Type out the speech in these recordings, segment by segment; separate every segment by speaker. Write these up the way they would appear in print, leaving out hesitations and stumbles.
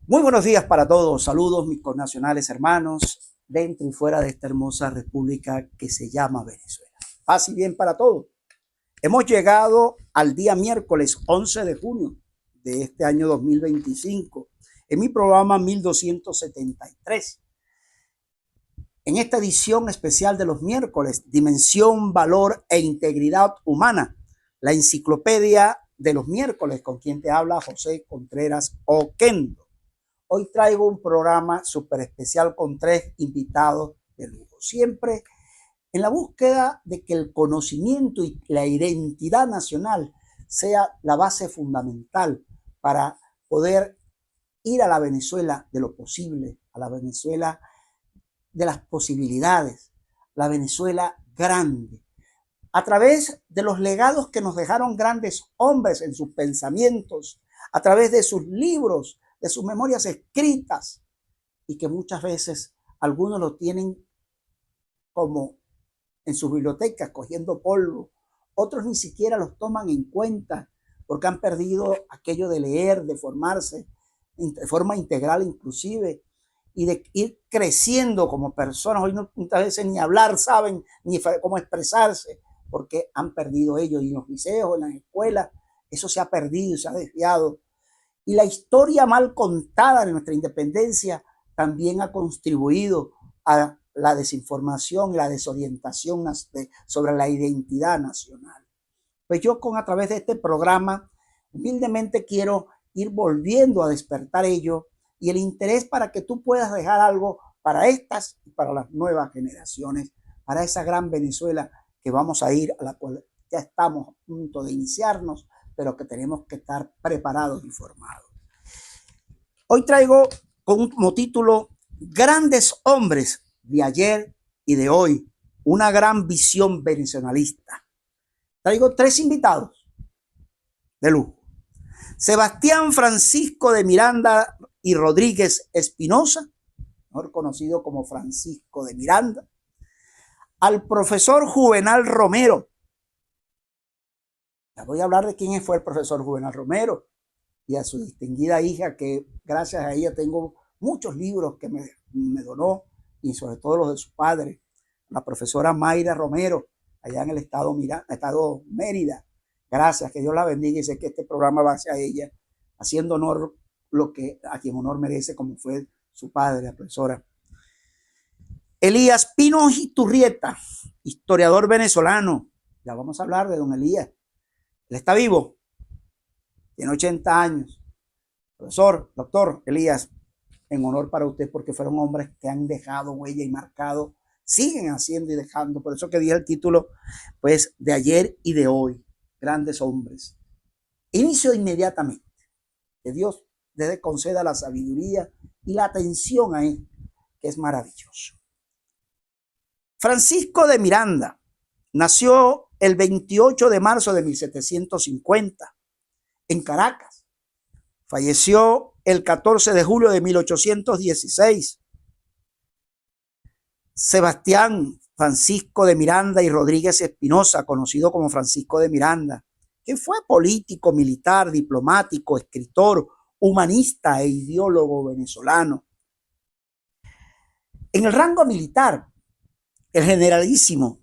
Speaker 1: Muy buenos días para todos. Saludos, mis connacionales hermanos, dentro y fuera de esta hermosa república que se llama Venezuela. Paz y bien para todos. Hemos llegado al día miércoles 11 de junio de este año 2025, en mi programa 1273. En esta edición especial de los miércoles, Dimensión, Valor e Integridad Humana, la enciclopedia de los miércoles, con quien te habla José Contreras Oquendo. Hoy traigo un programa súper especial con 3 invitados de lujo. Siempre en la búsqueda de que el conocimiento y la identidad nacional sea la base fundamental para poder ir a la Venezuela de lo posible, a la Venezuela de las posibilidades, la Venezuela grande, a través de los legados que nos dejaron grandes hombres en sus pensamientos, a través de sus libros, de sus memorias escritas, y que muchas veces algunos lo tienen como en sus bibliotecas cogiendo polvo, otros ni siquiera los toman en cuenta porque han perdido aquello de leer, de formarse de forma integral inclusive, y de ir creciendo como personas. Hoy no, muchas veces ni hablar saben, ni cómo expresarse, porque han perdido ellos, y en los liceos, en las escuelas, eso se ha perdido, se ha desviado. Y la historia mal contada de nuestra independencia también ha contribuido a la desinformación y la desorientación sobre la identidad nacional. Pues yo a través de este programa humildemente quiero ir volviendo a despertar ello y el interés para que tú puedas dejar algo para estas y para las nuevas generaciones, para esa gran Venezuela que vamos a ir, a la cual ya estamos a punto de iniciarnos, pero que tenemos que estar preparados y formados. Hoy traigo como título Grandes hombres de ayer y de hoy, una gran visión venezolista. Traigo 3 invitados de lujo. Sebastián Francisco de Miranda y Rodríguez Espinosa, mejor conocido como Francisco de Miranda. Al profesor Juvenal Romero. Les voy a hablar de quién fue el profesor Juvenal Romero y a su distinguida hija, que gracias a ella tengo muchos libros que me donó, y sobre todo los de su padre, la profesora Mayra Romero, allá en el estado Mérida. Gracias, que Dios la bendiga, y sé que este programa va hacia ella, haciendo honor a quien honor merece, como fue su padre, la profesora. Elías Pino Iturrieta, historiador venezolano. Ya vamos a hablar de don Elías. Él está vivo, tiene 80 años. Profesor, doctor Elías, en honor para usted, porque fueron hombres que han dejado huella y marcado, siguen haciendo y dejando. Por eso que dije el título, pues, de ayer y de hoy, grandes hombres. Inicio inmediatamente. Que Dios les conceda la sabiduría y la atención a él, que es maravilloso. Francisco de Miranda nació el 28 de marzo de 1750 en Caracas. Falleció el 14 de julio de 1816. Sebastián Francisco de Miranda y Rodríguez Espinosa, conocido como Francisco de Miranda, que fue político, militar, diplomático, escritor, humanista e ideólogo venezolano. En el rango militar, el generalísimo,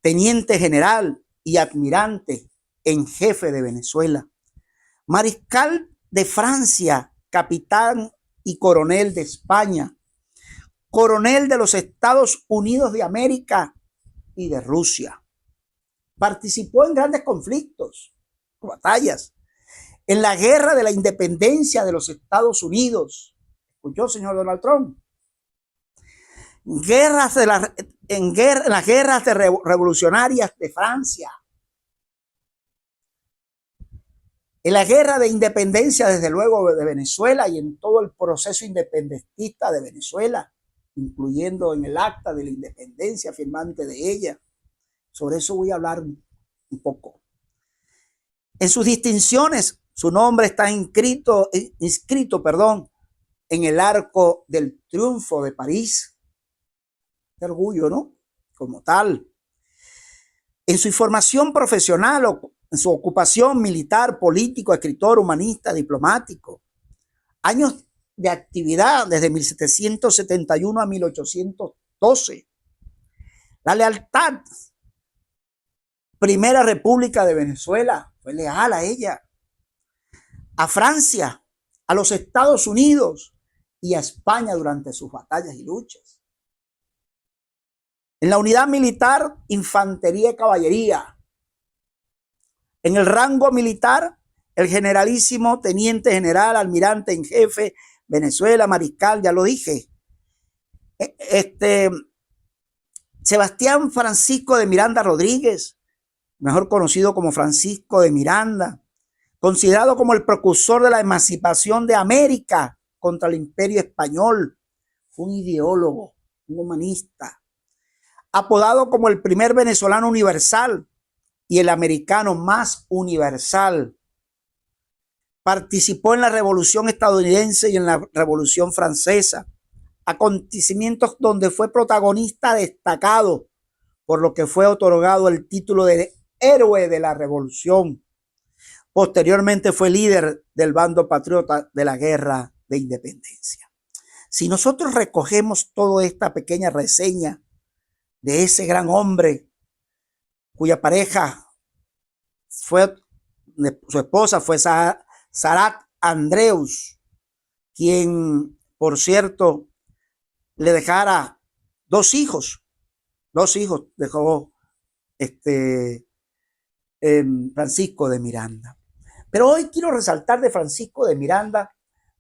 Speaker 1: teniente general y admirante en jefe de Venezuela, mariscal de Francia, capitán y coronel de España, coronel de los Estados Unidos de América y de Rusia. Participó en grandes conflictos, batallas, en la guerra de la independencia de los Estados Unidos. ¿Escuchó, señor Donald Trump? En las guerras revolucionarias de Francia, en la guerra de independencia, desde luego, de Venezuela, y en todo el proceso independentista de Venezuela, incluyendo en el acta de la independencia, firmante de ella. Sobre eso voy a hablar un poco. En sus distinciones, su nombre está inscrito, en el Arco del Triunfo de París. Qué orgullo, ¿no? Como tal. En su formación profesional, en su ocupación militar, político, escritor, humanista, diplomático. Años de actividad desde 1771 a 1812. La lealtad. Primera República de Venezuela fue leal a ella. A Francia, a los Estados Unidos y a España durante sus batallas y luchas. En la unidad militar, infantería y caballería. En el rango militar, el generalísimo, teniente general, almirante en jefe, Venezuela, mariscal, ya lo dije. Sebastián Francisco de Miranda Rodríguez, mejor conocido como Francisco de Miranda, considerado como el precursor de la emancipación de América contra el imperio español. Fue un ideólogo, un humanista, apodado como el primer venezolano universal y el americano más universal. Participó en la Revolución estadounidense y en la Revolución francesa, acontecimientos donde fue protagonista destacado, por lo que fue otorgado el título de héroe de la Revolución. Posteriormente fue líder del bando patriota de la Guerra de Independencia. Si nosotros recogemos toda esta pequeña reseña de ese gran hombre cuya pareja fue, su esposa fue Sarat Andreus, quien, por cierto, le dejara dos hijos dejó Francisco de Miranda. Pero hoy quiero resaltar de Francisco de Miranda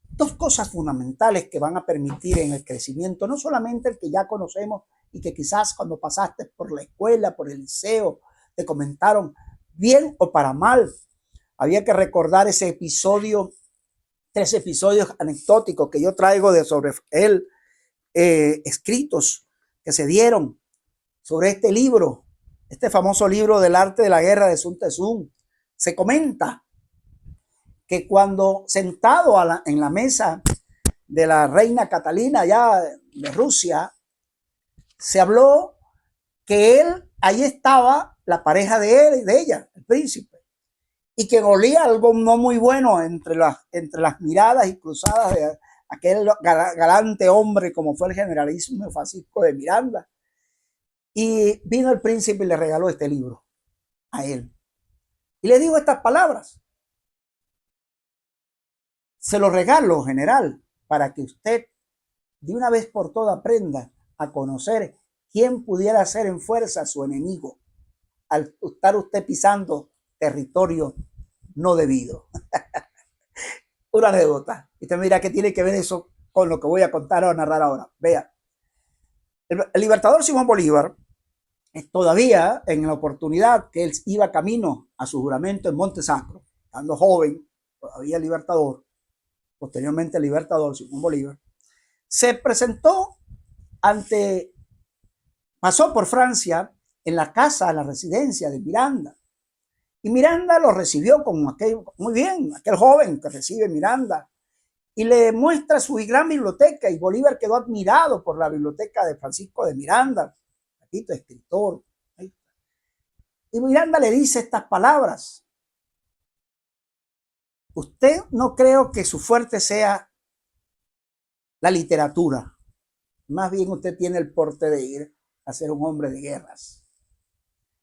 Speaker 1: dos cosas fundamentales que van a permitir en el crecimiento, no solamente el que ya conocemos y que quizás cuando pasaste por la escuela, por el liceo, te comentaron bien o para mal. Había que recordar ese episodio, 3 episodios anecdóticos que yo traigo sobre él, escritos que se dieron sobre este libro, este famoso libro del arte de la guerra de Sun Tzu. Se comenta que cuando sentado en la mesa de la reina Catalina ya de Rusia, se habló que ahí estaba la pareja de él y de ella, el príncipe, y que olía algo no muy bueno entre las miradas y cruzadas de aquel galante hombre como fue el generalísimo Francisco de Miranda. Y vino el príncipe y le regaló este libro a él. Y le digo estas palabras: se lo regalo, general, para que usted de una vez por todas aprenda a conocer quién pudiera ser en fuerza su enemigo al estar usted pisando territorio no debido. Una anécdota. Y usted me dirá qué tiene que ver eso con lo que voy a contar o narrar ahora. Vea, el libertador Simón Bolívar, todavía en la oportunidad que él iba camino a su juramento en Monte Sacro, estando joven, todavía libertador, posteriormente el libertador Simón Bolívar, se presentó pasó por Francia en la casa, en la residencia de Miranda. Y Miranda lo recibió como muy bien, aquel joven que recibe Miranda, y le muestra su gran biblioteca, y Bolívar quedó admirado por la biblioteca de Francisco de Miranda, repito, escritor. Y Miranda le dice estas palabras: usted no creo que su fuerte sea la literatura, más bien usted tiene el porte de ir a ser un hombre de guerras.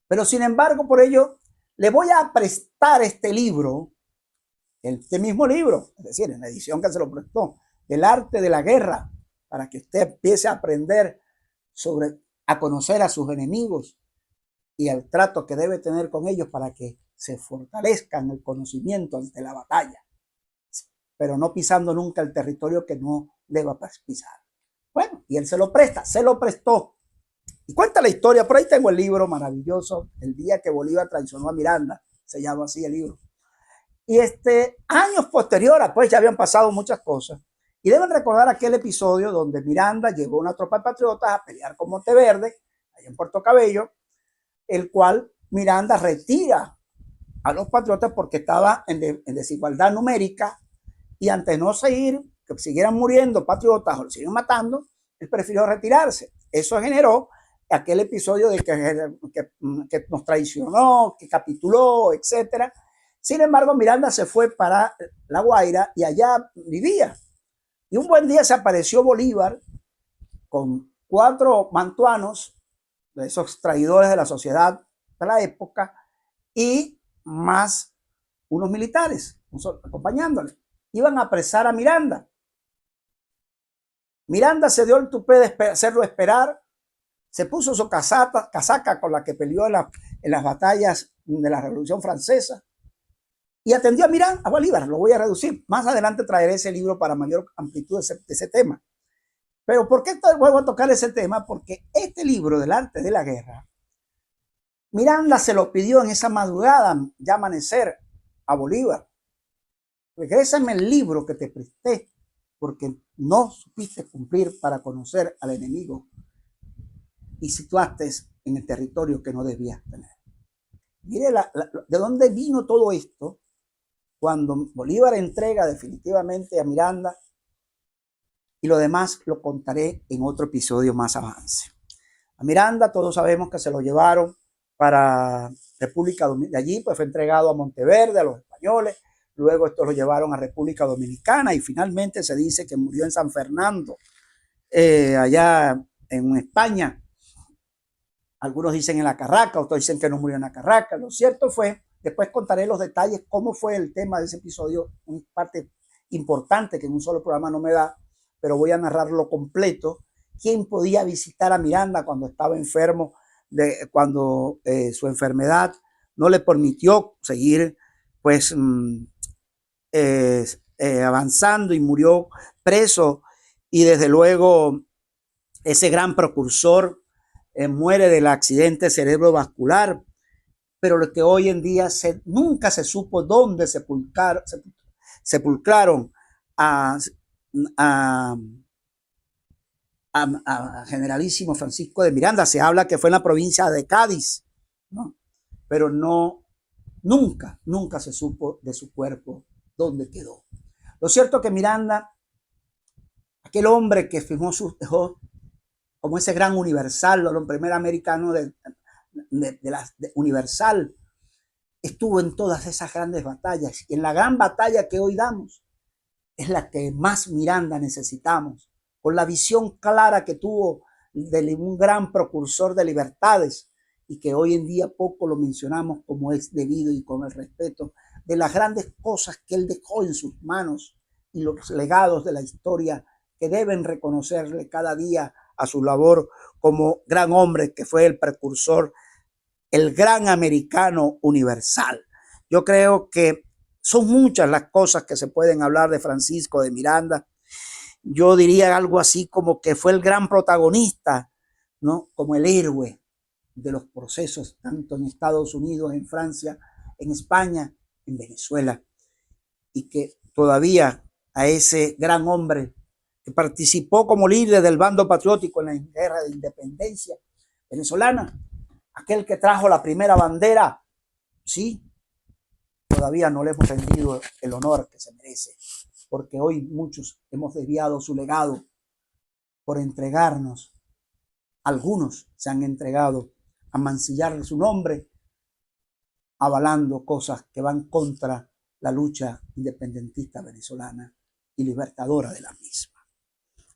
Speaker 1: Pero sin embargo, por ello, le voy a prestar este libro, este mismo libro, es decir, en la edición que se lo prestó, del arte de la guerra, para que usted empiece a aprender a conocer a sus enemigos y el trato que debe tener con ellos para que se fortalezcan el conocimiento ante la batalla, pero no pisando nunca el territorio que no deba pisar. Bueno, y él se lo prestó. Y cuenta la historia, por ahí tengo el libro maravilloso, El día que Bolívar traicionó a Miranda, se llama así el libro. Y años posteriores, pues ya habían pasado muchas cosas, y deben recordar aquel episodio donde Miranda llevó una tropa de patriotas a pelear con Monteverde, allá en Puerto Cabello, el cual Miranda retira a los patriotas porque estaba en desigualdad numérica, y ante no seguir, que siguieran muriendo patriotas o lo siguieran matando, él prefirió retirarse. Eso generó aquel episodio de que nos traicionó, que capituló, etcétera. Sin embargo, Miranda se fue para La Guaira y allá vivía. Y un buen día se apareció Bolívar con 4 mantuanos, de esos traidores de la sociedad de la época, y más unos militares acompañándole. Iban a apresar a Miranda. Miranda se dio el tupé de hacerlo esperar, se puso su casaca con la que peleó en las batallas de la Revolución Francesa y atendió a Miranda, a Bolívar. Lo voy a reducir. Más adelante traeré ese libro para mayor amplitud de ese tema. Pero ¿por qué vuelvo a tocar ese tema? Porque este libro del arte de la guerra, Miranda se lo pidió en esa madrugada, ya amanecer, a Bolívar. Regrésame el libro que te presté porque no supiste cumplir para conocer al enemigo y situaste en el territorio que no debías tener. Mire de dónde vino todo esto cuando Bolívar entrega definitivamente a Miranda, y lo demás lo contaré en otro episodio más avance. A Miranda todos sabemos que se lo llevaron para República Dominicana, de allí pues fue entregado a Monteverde, a los españoles, luego esto lo llevaron a República Dominicana y finalmente se dice que murió en San Fernando, allá en España. Algunos dicen en la Carraca, otros dicen que no murió en la Carraca. Lo cierto fue, después contaré los detalles, cómo fue el tema de ese episodio, una parte importante que en un solo programa no me da, pero voy a narrarlo completo. ¿Quién podía visitar a Miranda cuando estaba enfermo, cuando su enfermedad no le permitió seguir pues avanzando y murió preso? Y desde luego ese gran precursor muere del accidente cerebrovascular, pero lo que hoy en día nunca se supo dónde sepulcraron a Generalísimo Francisco de Miranda. Se habla que fue en la provincia de Cádiz, ¿no? Pero nunca se supo de su cuerpo dónde quedó. Lo cierto es que Miranda, aquel hombre que dejó como ese gran universal, el primer americano universal, estuvo en todas esas grandes batallas. Y en la gran batalla que hoy damos es la que más Miranda necesitamos, con la visión clara que tuvo de un gran precursor de libertades y que hoy en día poco lo mencionamos como es debido y con el respeto de las grandes cosas que él dejó en sus manos y los legados de la historia que deben reconocerle cada día a su labor como gran hombre que fue el precursor, el gran americano universal. Yo creo que son muchas las cosas que se pueden hablar de Francisco de Miranda. Yo diría algo así como que fue el gran protagonista, ¿no? Como el héroe de los procesos, tanto en Estados Unidos, en Francia, en España, en Venezuela. Y que todavía a ese gran hombre que participó como líder del bando patriótico en la guerra de independencia venezolana, aquel que trajo la primera bandera, sí, todavía no le hemos rendido el honor que se merece, porque hoy muchos hemos desviado su legado por entregarnos. Algunos se han entregado a mancillar su nombre, avalando cosas que van contra la lucha independentista venezolana y libertadora de la misma.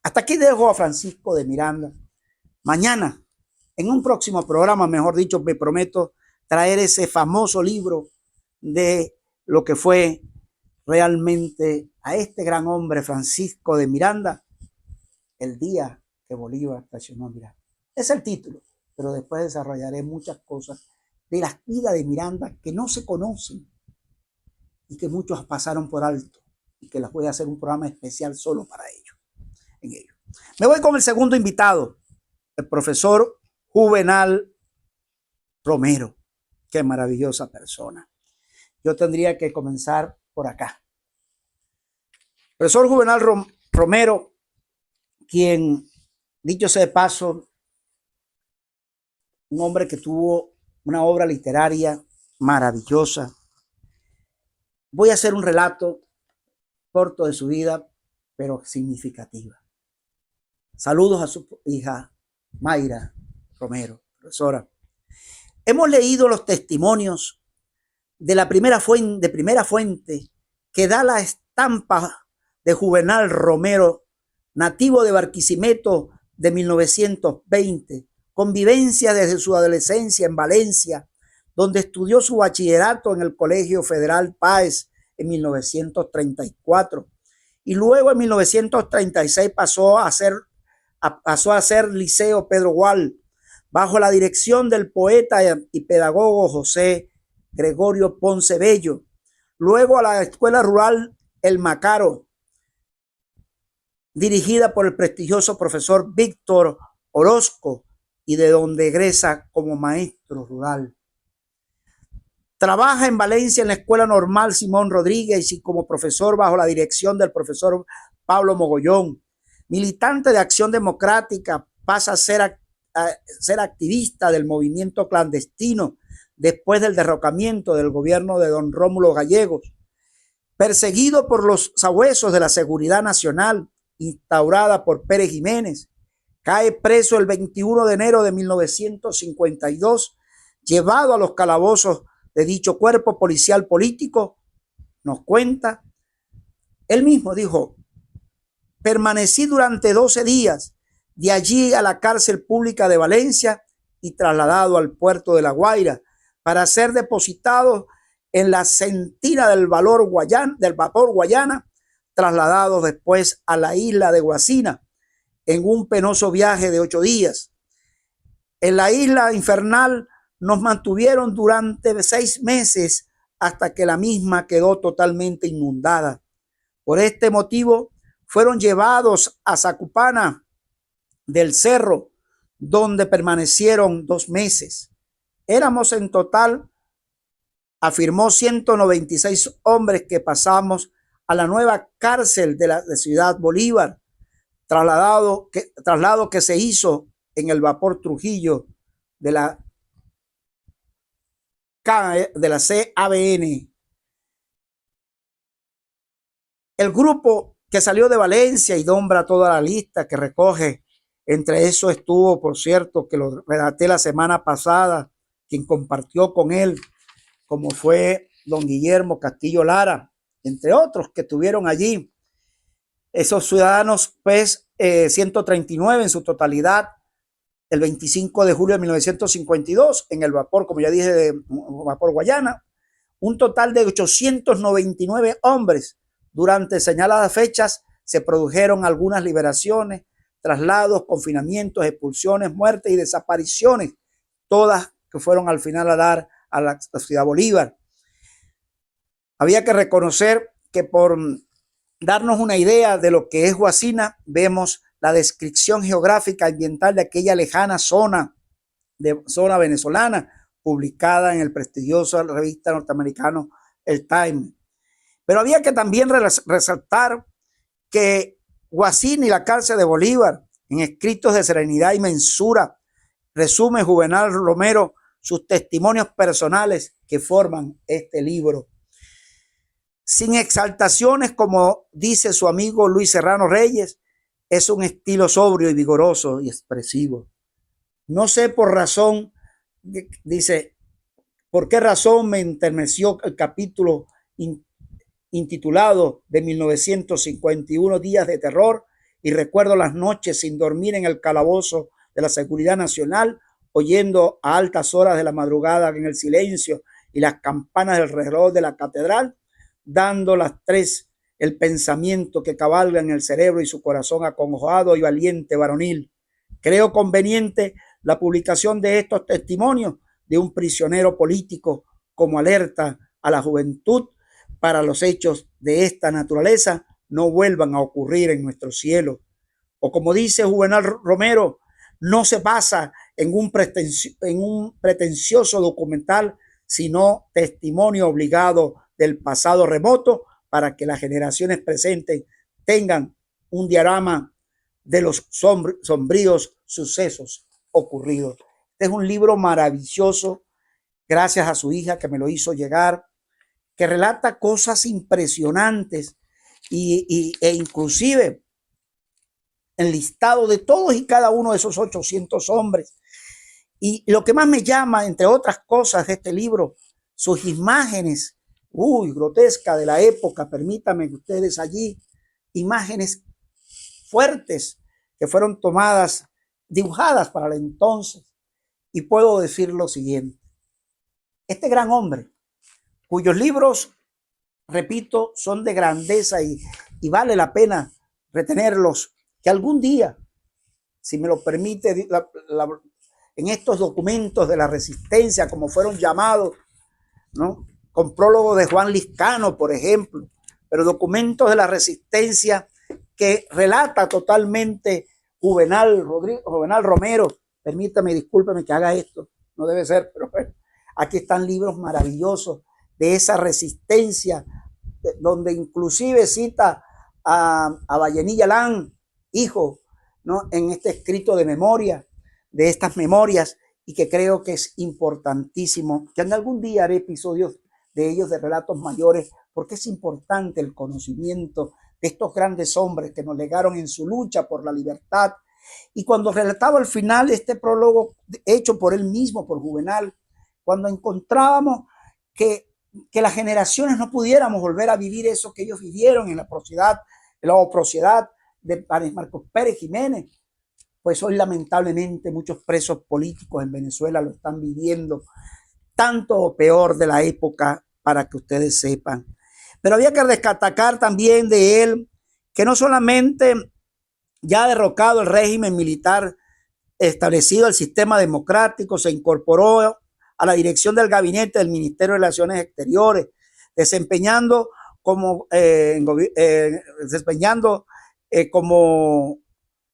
Speaker 1: Hasta aquí dejo a Francisco de Miranda. Mañana, en un próximo programa, mejor dicho, me prometo traer ese famoso libro de lo que fue realmente a este gran hombre Francisco de Miranda, el día que Bolívar traicionó a Miranda. Es el título, pero después desarrollaré muchas cosas de la vida de Miranda que no se conocen y que muchos pasaron por alto y que las voy a hacer un programa especial solo para ellos. En ello. Me voy con el segundo invitado, el profesor Juvenal Romero. Qué maravillosa persona. Yo tendría que comenzar por acá. Profesor Juvenal Romero, quien, dicho sea de paso, un hombre que tuvo una obra literaria maravillosa. Voy a hacer un relato corto de su vida, pero significativa. Saludos a su hija Mayra Romero, profesora. Hemos leído los testimonios de primera fuente que da la estampa de Juvenal Romero, nativo de Barquisimeto de 1920, convivencia desde su adolescencia en Valencia, donde estudió su bachillerato en el Colegio Federal Páez en 1934 y luego en 1936 pasó a ser Liceo Pedro Gual, bajo la dirección del poeta y pedagogo José Gregorio Ponce Bello. Luego a la Escuela Rural El Macaro, dirigida por el prestigioso profesor Víctor Orozco, y de donde egresa como maestro rural. Trabaja en Valencia en la Escuela Normal Simón Rodríguez y como profesor bajo la dirección del profesor Pablo Mogollón. Militante de Acción Democrática, pasa a ser activista del movimiento clandestino después del derrocamiento del gobierno de don Rómulo Gallegos. Perseguido por los sabuesos de la Seguridad Nacional instaurada por Pérez Jiménez, cae preso el 21 de enero de 1952, llevado a los calabozos de dicho cuerpo policial político. Nos cuenta, él mismo dijo: permanecí durante 12 días, de allí a la cárcel pública de Valencia y trasladado al puerto de La Guaira para ser depositado en la sentina del vapor Guayana, trasladado después a la isla de Guasina en un penoso viaje de 8 días. En la isla infernal nos mantuvieron durante 6 meses hasta que la misma quedó totalmente inundada. Por este motivo fueron llevados a Zacupana del Cerro, donde permanecieron 2 meses. Éramos en total, afirmó, 196 hombres que pasamos a la nueva cárcel de Ciudad Bolívar, traslado que se hizo en el vapor Trujillo de la CABN. El grupo que salió de Valencia y nombra toda la lista que recoge, entre eso estuvo, por cierto, que lo redacté la semana pasada, quien compartió con él, como fue don Guillermo Castillo Lara, entre otros que estuvieron allí. Esos ciudadanos, pues, 139 en su totalidad, el 25 de julio de 1952, en el vapor, como ya dije, de vapor Guayana, un total de 899 hombres. Durante señaladas fechas se produjeron algunas liberaciones, traslados, confinamientos, expulsiones, muertes y desapariciones, todas que fueron al final a dar a la Ciudad Bolívar. Había que reconocer que, por darnos una idea de lo que es Guasina, vemos la descripción geográfica ambiental de aquella lejana zona venezolana, publicada en el prestigioso revista norteamericano El Time. Pero había que también resaltar que Guasina y la cárcel de Bolívar, en escritos de serenidad y mensura, resume Juvenal Romero sus testimonios personales que forman este libro. Sin exaltaciones, como dice su amigo Luis Serrano Reyes, es un estilo sobrio y vigoroso y expresivo. No sé por razón, dice, por qué razón me enterneció el capítulo intitulado de 1951 Días de Terror, y recuerdo las noches sin dormir en el calabozo de la Seguridad Nacional, oyendo a altas horas de la madrugada en el silencio y las campanas del reloj de la catedral, dando las 3, el pensamiento que cabalga en el cerebro y su corazón acongojado y valiente varonil. Creo conveniente la publicación de estos testimonios de un prisionero político como alerta a la juventud para los hechos de esta naturaleza no vuelvan a ocurrir en nuestro cielo. O como dice Juvenal Romero, no se basa en un pretencioso documental, sino testimonio obligado del pasado remoto para que las generaciones presentes tengan un diagrama de los sombríos sucesos ocurridos. Este es un libro maravilloso, gracias a su hija que me lo hizo llegar, que relata cosas impresionantes e inclusive el listado de todos y cada uno de esos 800 hombres. Y lo que más me llama, entre otras cosas, de este libro, sus imágenes, grotescas de la época. Permítanme que ustedes allí imágenes fuertes que fueron tomadas, dibujadas para el entonces. Y puedo decir lo siguiente: este gran hombre, cuyos libros, repito, son de grandeza y vale la pena retenerlos, que algún día, si me lo permite, en estos documentos de la resistencia, como fueron llamados, ¿no?, con prólogo de Juan Liscano, por ejemplo, pero documentos de la resistencia que relata totalmente Juvenal Romero. Permítame, discúlpeme que haga esto, no debe ser, pero bueno, aquí están libros maravillosos de esa resistencia, donde inclusive cita a Vallenilla Lán, hijo, ¿no?, en este escrito de memoria, de estas memorias, y que creo que es importantísimo, que en algún día haré episodios de ellos, de relatos mayores, porque es importante el conocimiento de estos grandes hombres que nos legaron en su lucha por la libertad. Y cuando relataba al final este prólogo hecho por él mismo, por Juvenal, cuando encontrábamos que las generaciones no pudiéramos volver a vivir eso que ellos vivieron en la oprocidad de Marcos Pérez Jiménez, pues hoy lamentablemente muchos presos políticos en Venezuela lo están viviendo, tanto o peor de la época, para que ustedes sepan. Pero había que destacar también de él que no solamente ya derrocado el régimen militar, establecido el sistema democrático, se incorporó a la dirección del gabinete del Ministerio de Relaciones Exteriores, desempeñando como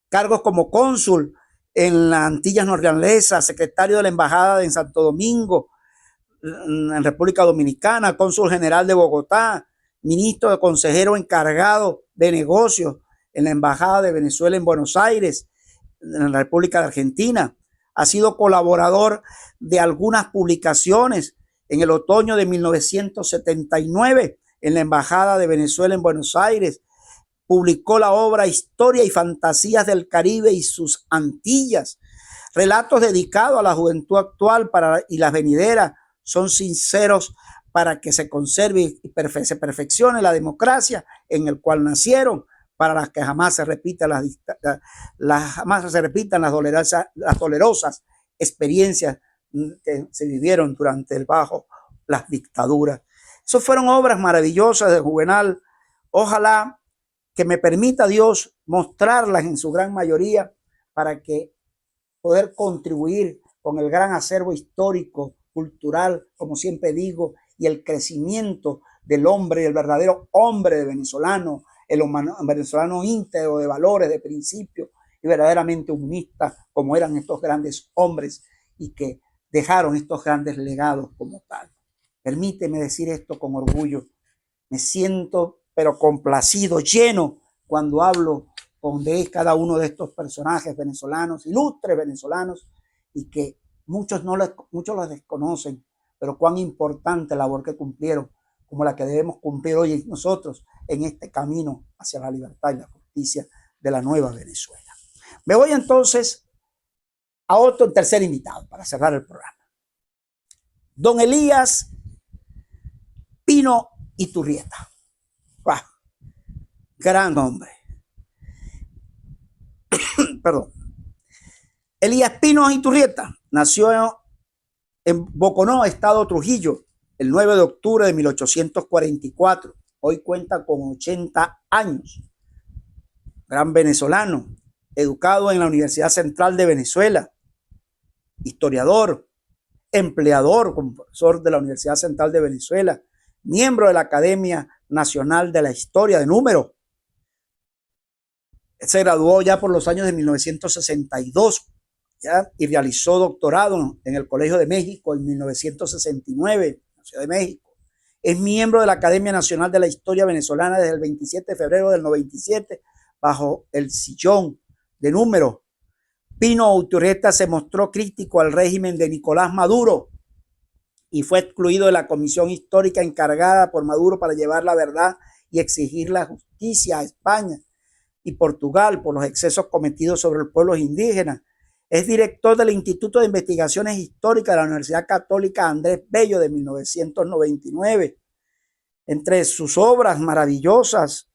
Speaker 1: cargos como cónsul en las Antillas Neerlandesas, secretario de la Embajada en Santo Domingo, en República Dominicana, cónsul general de Bogotá, ministro de consejero encargado de negocios en la Embajada de Venezuela en Buenos Aires, en la República de Argentina. Ha sido colaborador de algunas publicaciones. En el otoño de 1979, en la Embajada de Venezuela en Buenos Aires, publicó la obra Historia y Fantasías del Caribe y sus Antillas. Relatos dedicados a la juventud actual y las venideras son sinceros para que se conserve y se perfeccione la democracia en el cual nacieron, para las que jamás se repitan las dolorosas experiencias que se vivieron durante las dictaduras. Esas fueron obras maravillosas de Juvenal. Ojalá que me permita Dios mostrarlas en su gran mayoría, para que poder contribuir con el gran acervo histórico, cultural, como siempre digo, y el crecimiento del hombre, el verdadero hombre venezolano, el venezolano íntegro de valores, de principios y verdaderamente humanista, como eran estos grandes hombres y que dejaron estos grandes legados como tal. Permíteme decir esto con orgullo. Me siento pero complacido, lleno, cuando hablo de cada uno de estos personajes venezolanos, ilustres venezolanos, y que muchos los desconocen, pero cuán importante labor que cumplieron, como la que debemos cumplir hoy nosotros en este camino hacia la libertad y la justicia de la nueva Venezuela. Me voy entonces a otro tercer invitado para cerrar el programa. Don Elías Pino Iturrieta. ¡Wow! Gran hombre. Perdón. Elías Pino Iturrieta nació en Boconó, estado Trujillo, el 9 de octubre de 1844. Hoy cuenta con 80 años. Gran venezolano, educado en la Universidad Central de Venezuela, historiador, empleador como profesor de la Universidad Central de Venezuela, miembro de la Academia Nacional de la Historia de Números. Se graduó ya por los años de 1962, ¿ya?, y realizó doctorado en el Colegio de México en 1969, en la Ciudad de México. Es miembro de la Academia Nacional de la Historia Venezolana desde el 27 de febrero del 97, bajo el sillón de Números. Pino Iturrieta se mostró crítico al régimen de Nicolás Maduro y fue excluido de la comisión histórica encargada por Maduro para llevar la verdad y exigir la justicia a España y Portugal por los excesos cometidos sobre los pueblos indígenas. Es director del Instituto de Investigaciones Históricas de la Universidad Católica Andrés Bello de 1999. Entre sus obras maravillosas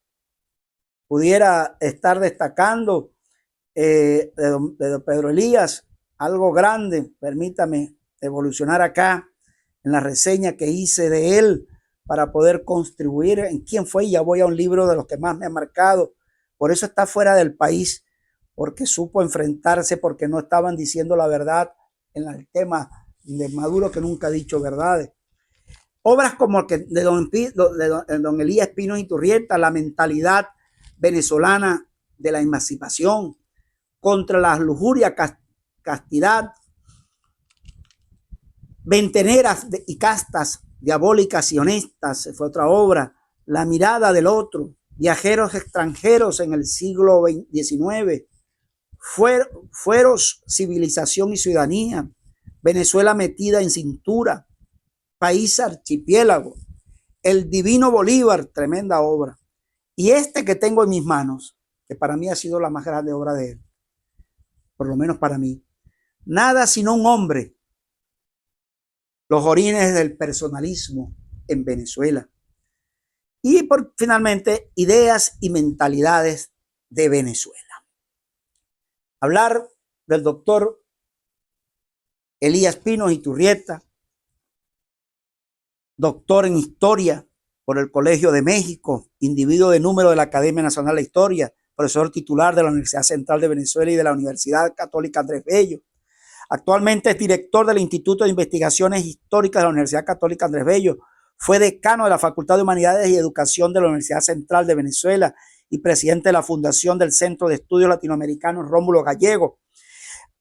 Speaker 1: pudiera estar destacando de Pedro Elías, algo grande, permítame evolucionar acá en la reseña que hice de él para poder contribuir en quién fue. Y ya voy a un libro de los que más me ha marcado. Por eso está fuera del país, porque supo enfrentarse, porque no estaban diciendo la verdad en el tema de Maduro, que nunca ha dicho verdades. Obras como que de don Elías Pinos Iturrieta, la mentalidad venezolana de la emancipación, contra la lujuria, castidad, venteneras y castas diabólicas y honestas, fue otra obra. La mirada del otro, viajeros extranjeros en el siglo XIX, fueros, civilización y ciudadanía, Venezuela metida en cintura, país archipiélago, el divino Bolívar, tremenda obra. Y este que tengo en mis manos, que para mí ha sido la más grande obra de él, por lo menos para mí, Nada sino un hombre, los orígenes del personalismo en Venezuela. Y finalmente, ideas y mentalidades de Venezuela. Hablar del doctor Elías Pinos Iturrieta, doctor en Historia por el Colegio de México, individuo de número de la Academia Nacional de Historia, profesor titular de la Universidad Central de Venezuela y de la Universidad Católica Andrés Bello. Actualmente es director del Instituto de Investigaciones Históricas de la Universidad Católica Andrés Bello. Fue decano de la Facultad de Humanidades y Educación de la Universidad Central de Venezuela y presidente de la Fundación del Centro de Estudios Latinoamericanos Rómulo Gallego.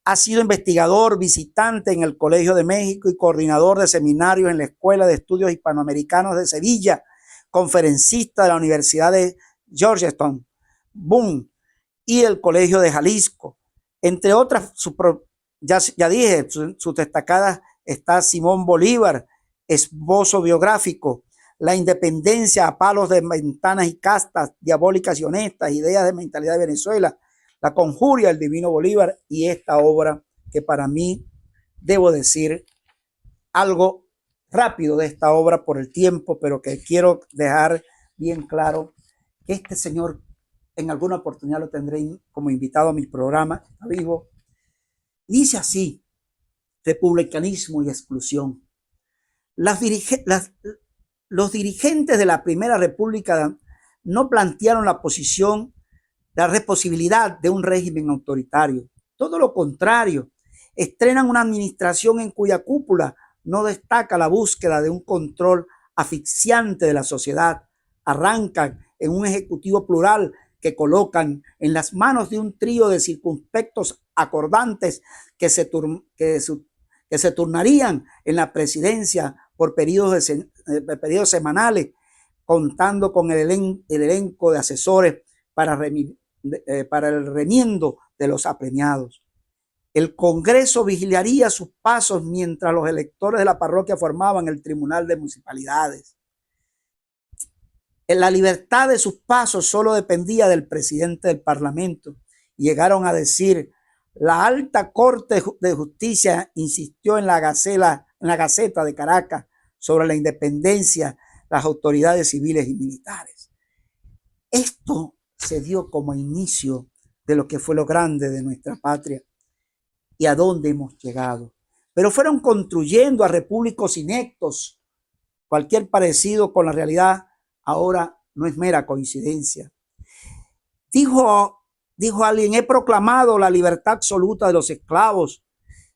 Speaker 1: Ha sido investigador visitante en el Colegio de México y coordinador de seminarios en la Escuela de Estudios Hispanoamericanos de Sevilla, conferencista de la Universidad de Georgetown, Boone y el Colegio de Jalisco. Entre otras, ya dije, sus destacadas está Simón Bolívar, esbozo biográfico, la independencia a palos de ventanas y castas, diabólicas y honestas, ideas de mentalidad de Venezuela, la conjuria del divino Bolívar y esta obra que para mí, debo decir algo rápido de esta obra por el tiempo, pero que quiero dejar bien claro que este señor en alguna oportunidad lo tendré como invitado a mi programa, está vivo. Dice así: republicanismo y exclusión. Los dirigentes de la Primera República no plantearon la posición de la posibilidad de un régimen autoritario. Todo lo contrario, estrenan una administración en cuya cúpula no destaca la búsqueda de un control asfixiante de la sociedad. Arrancan en un ejecutivo plural que colocan en las manos de un trío de circunspectos acordantes que se turnarían en la presidencia por periodos semanales, contando con el elenco de asesores para el remiendo de los apremiados. El Congreso vigilaría sus pasos mientras los electores de la parroquia formaban el Tribunal de Municipalidades. La libertad de sus pasos solo dependía del presidente del Parlamento. Llegaron a decir: la Alta Corte de Justicia insistió en la Gaceta de Caracas sobre la independencia, las autoridades civiles y militares. Esto se dio como inicio de lo que fue lo grande de nuestra patria y a dónde hemos llegado. Pero fueron construyendo a repúblicos ineptos. Cualquier parecido con la realidad ahora no es mera coincidencia. Dijo alguien: he proclamado la libertad absoluta de los esclavos,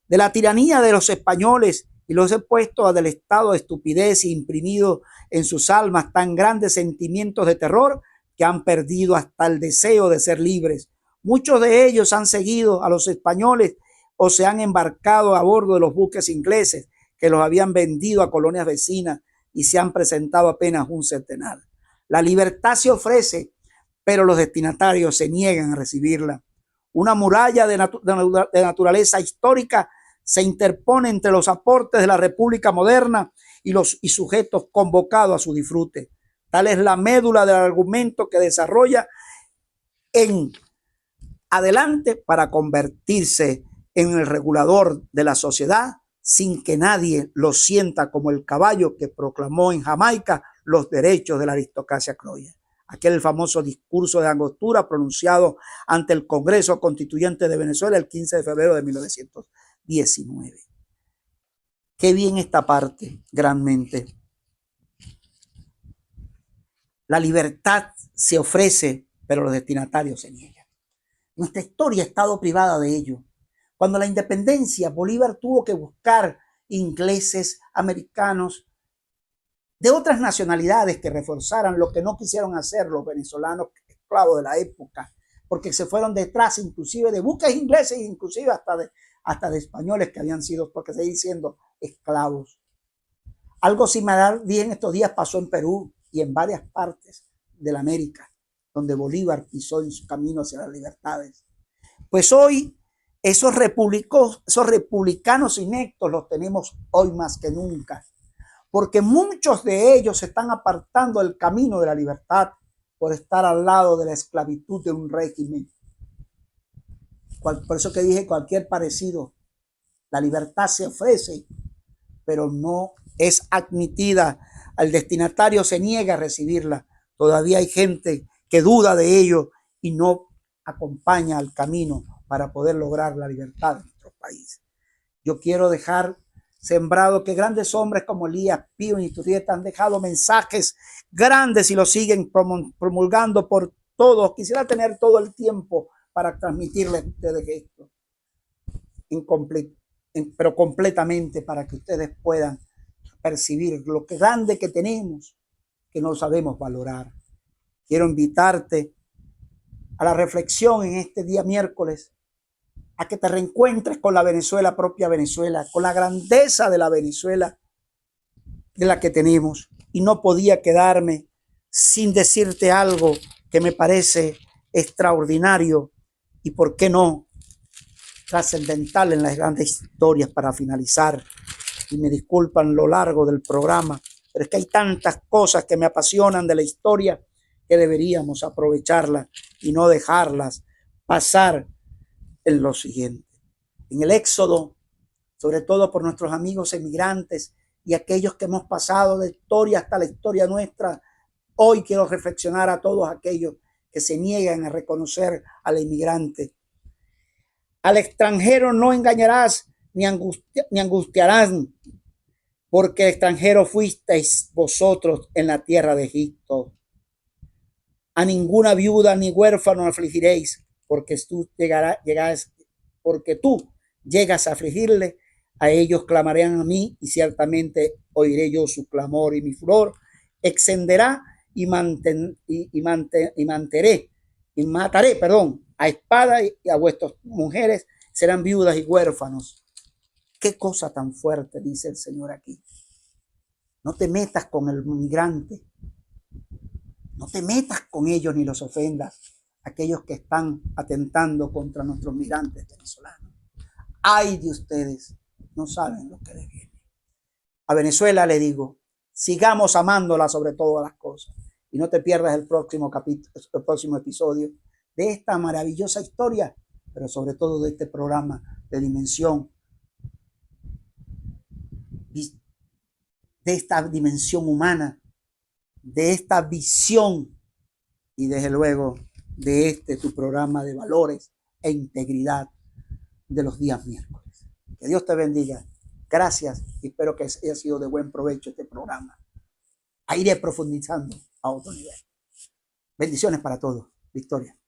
Speaker 1: de la tiranía de los españoles, y los he puesto del estado de estupidez e imprimido en sus almas tan grandes sentimientos de terror que han perdido hasta el deseo de ser libres. Muchos de ellos han seguido a los españoles o se han embarcado a bordo de los buques ingleses que los habían vendido a colonias vecinas y se han presentado apenas un centenar. La libertad se ofrece, pero los destinatarios se niegan a recibirla. Una muralla de naturaleza histórica se interpone entre los aportes de la República moderna y sujetos convocados a su disfrute. Tal es la médula del argumento que desarrolla en adelante para convertirse en el regulador de la sociedad sin que nadie lo sienta como el caballo que proclamó en Jamaica los derechos de la aristocracia criolla. aquel famoso discurso de Angostura pronunciado ante el Congreso Constituyente de Venezuela el 15 de febrero de 1919. Qué bien esta parte, granmente. La libertad se ofrece, pero los destinatarios se niegan. Nuestra historia ha estado privada de ello. Cuando la independencia, Bolívar tuvo que buscar ingleses, americanos, de otras nacionalidades que reforzaran lo que no quisieron hacer los venezolanos esclavos de la época, porque se fueron detrás inclusive de buques ingleses, inclusive hasta de españoles que habían sido, porque seguían siendo esclavos. Algo similar bien estos días pasó en Perú y en varias partes de la América, donde Bolívar pisó en su camino hacia las libertades. Pues hoy esos republicanos inectos los tenemos hoy más que nunca, porque muchos de ellos se están apartando del camino de la libertad por estar al lado de la esclavitud de un régimen. Por eso que dije cualquier parecido. La libertad se ofrece, pero no es admitida. Al destinatario se niega a recibirla. Todavía hay gente que duda de ello y no acompaña al camino para poder lograr la libertad de nuestro país. Yo quiero dejar sembrado que grandes hombres como Elías, Pío y Iturrieta han dejado mensajes grandes y los siguen promulgando por todos. Quisiera tener todo el tiempo para transmitirles a ustedes esto, pero completamente, para que ustedes puedan percibir lo que grande que tenemos, que no sabemos valorar. Quiero invitarte a la reflexión en este día miércoles, a que te reencuentres con la Venezuela, propia Venezuela, con la grandeza de la Venezuela de la que tenemos. Y no podía quedarme sin decirte algo que me parece extraordinario y, ¿por qué no?, trascendental en las grandes historias para finalizar. Y me disculpan lo largo del programa, pero es que hay tantas cosas que me apasionan de la historia que deberíamos aprovecharlas y no dejarlas pasar en lo siguiente. En el Éxodo, sobre todo por nuestros amigos emigrantes y aquellos que hemos pasado de historia hasta la historia nuestra, hoy quiero reflexionar a todos aquellos que se niegan a reconocer al inmigrante. Al extranjero no engañarás ni angustiarás, porque extranjero fuisteis vosotros en la tierra de Egipto. A ninguna viuda ni huérfano afligiréis, porque tú llegas a afligirle. A ellos clamarán a mí, y ciertamente oiré yo su clamor, y mi furor extenderá y mataré a espada, y a vuestras mujeres serán viudas y huérfanos. Qué cosa tan fuerte dice el Señor aquí. No te metas con el migrante, no te metas con ellos ni los ofendas, aquellos que están atentando contra nuestros migrantes venezolanos. Ay de ustedes, no saben lo que les viene. A Venezuela le digo, sigamos amándola sobre todas las cosas, y no te pierdas el próximo episodio de esta maravillosa historia, pero sobre todo de este programa de dimensión, de esta dimensión humana, de esta visión y desde luego de tu programa de valores e integridad de los días miércoles. Que Dios te bendiga. Gracias y espero que haya sido de buen provecho este programa. Iré profundizando a otro nivel. Bendiciones para todos. Victoria.